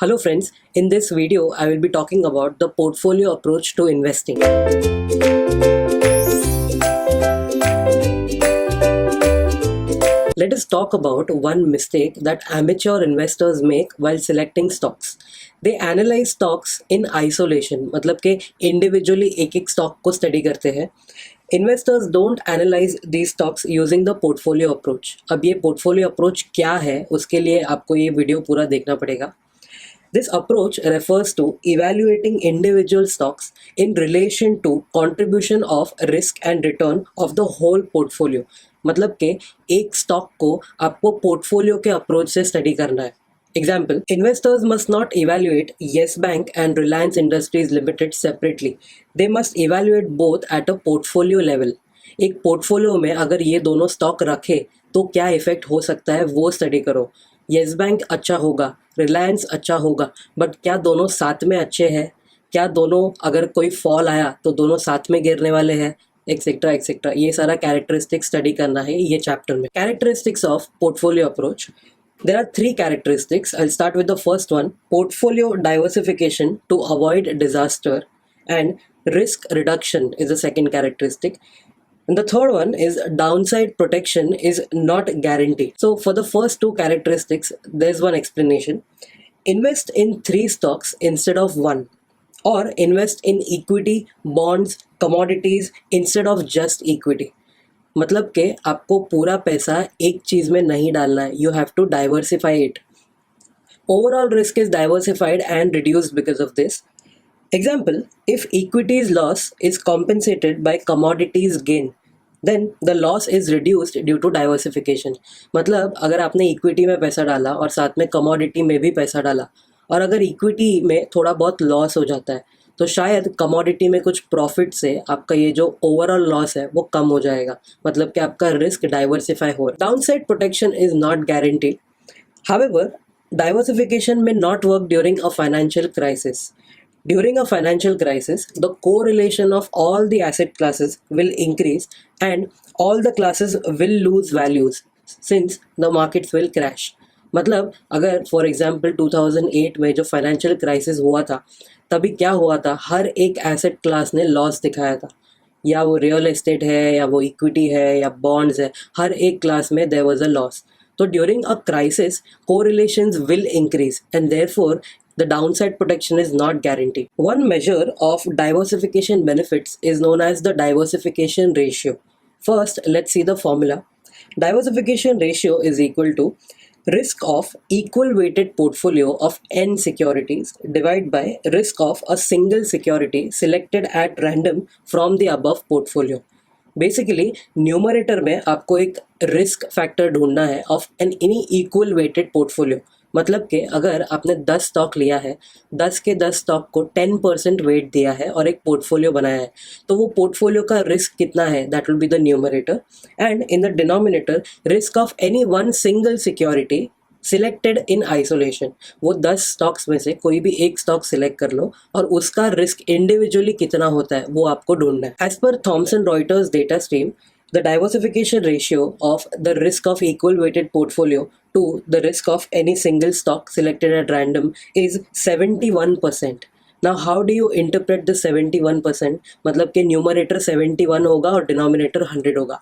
Hello friends, in this video I will be talking about the portfolio approach to investing. Let us talk about one mistake that amateur investors make while selecting stocks. They analyze stocks in isolation, मतलब कि individually एक एक stock को study करते हैं. Investors don't analyze these stocks using the portfolio approach. अब ये portfolio approach क्या है उसके लिए आपको ये वीडियो पूरा देखना पड़ेगा. This approach refers to evaluating individual stocks in relation to contribution of risk and return of the whole portfolio. मतलब कि एक स्टॉक को आपको पोर्टफोलियो के अप्रोच से स्टडी करना है. Example, investors must not evaluate Yes Bank and Reliance Industries Limited separately. They must evaluate both at a portfolio level. एक पोर्टफोलियो में अगर ये दोनों स्टॉक रखे तो क्या इफेक्ट हो सकता है वो स्टडी करो. येस बैंक अच्छा होगा, रिलायंस अच्छा होगा, बट क्या दोनों साथ में अच्छे हैं? क्या दोनों अगर कोई फॉल आया तो दोनों साथ में गिरने वाले हैं, एक्सेट्रा एक्सेट्रा. ये सारा कैरेक्टरिस्टिक्स स्टडी करना है ये चैप्टर में. Characteristics of portfolio approach. There are three characteristics. I'll start with the first one, portfolio diversification to avoid disaster, and risk reduction is the second characteristic. And the third one is downside protection is not guaranteed. So for the first two characteristics, there's one explanation. Invest in 3 stocks instead of 1, or invest in equity, bonds, commodities instead of just equity. मतलब कि आपको पूरा पैसा एक चीज में नहीं डालना है. You have to diversify it. Overall risk is diversified and reduced because of this. Example, if equities loss is compensated by commodities gain, then the loss is reduced due to diversification. मतलब अगर आपने equity में पैसा डाला और साथ में commodity में भी पैसा डाला, और अगर इक्विटी में थोड़ा बहुत लॉस हो जाता है तो शायद कमोडिटी में कुछ प्रॉफिट से आपका ये जो ओवरऑल लॉस है वो कम हो जाएगा. मतलब कि आपका रिस्क डाइवर्सिफाई हो. Downside protection is not guaranteed. However, diversification may not work during a financial crisis. During a financial crisis, the correlation of all the asset classes will increase and all the classes will lose values since the markets will crash. मतलब अगर for example 2008 में जो financial crisis हुआ था तभी क्या हुआ था, हर एक एसेट क्लास ने लॉस दिखाया था. या वो रियल एस्टेट है या वो इक्विटी है या बॉन्ड्स है, हर एक क्लास में देयर वाज अ लॉस. तो during a crisis correlations will increase and therefore the downside protection is not guaranteed. One measure of diversification benefits is known as the diversification ratio. First, let's see the formula. Diversification ratio is equal to risk of equal weighted portfolio of n securities divided by risk of a single security selected at random from the above portfolio. Basically numerator में आपको एक risk factor ढूंढना है of an any equal weighted portfolio. मतलब कि अगर आपने 10 stock लिया है, 10 के 10 स्टॉक को 10% वेट दिया है और एक पोर्टफोलियो बनाया है, तो वो पोर्टफोलियो का रिस्क कितना है, that will be the numerator. And in the denominator risk of any one single security selected in isolation. वो 10 स्टॉक्स में से कोई भी एक स्टॉक सिलेक्ट कर लो और उसका रिस्क इंडिविजुअली कितना होता है वो आपको ढूंढना है. As per Thomson Reuters data stream, the diversification ratio of the risk of equal weighted portfolio to the risk of any single stock selected at random is 71%. Now how do you interpret the 71%? मतलब कि numerator 71 होगा और denominator 100 होगा.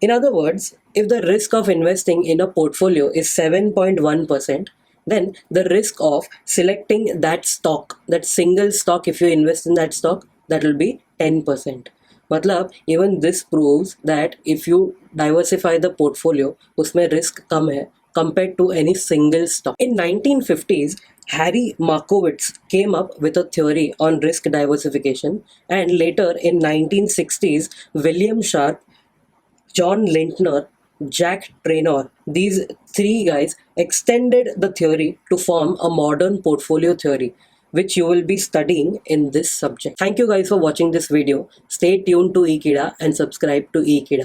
In other words, if the risk of investing in a portfolio is 7.1%, then the risk of selecting that stock, that single stock, if you invest in that stock, that will be 10%. मतलब even this proves that if you diversify the portfolio, उसमें risk कम है compared to any single stock. In 1950s, Harry Markowitz came up with a theory on risk diversification, and later in 1960s, William Sharpe, John Lintner, Jack Traynor, these 3 guys extended the theory to form a modern portfolio theory, which you will be studying in this subject. Thank you guys for watching this video. Stay tuned to eKida and subscribe to eKida.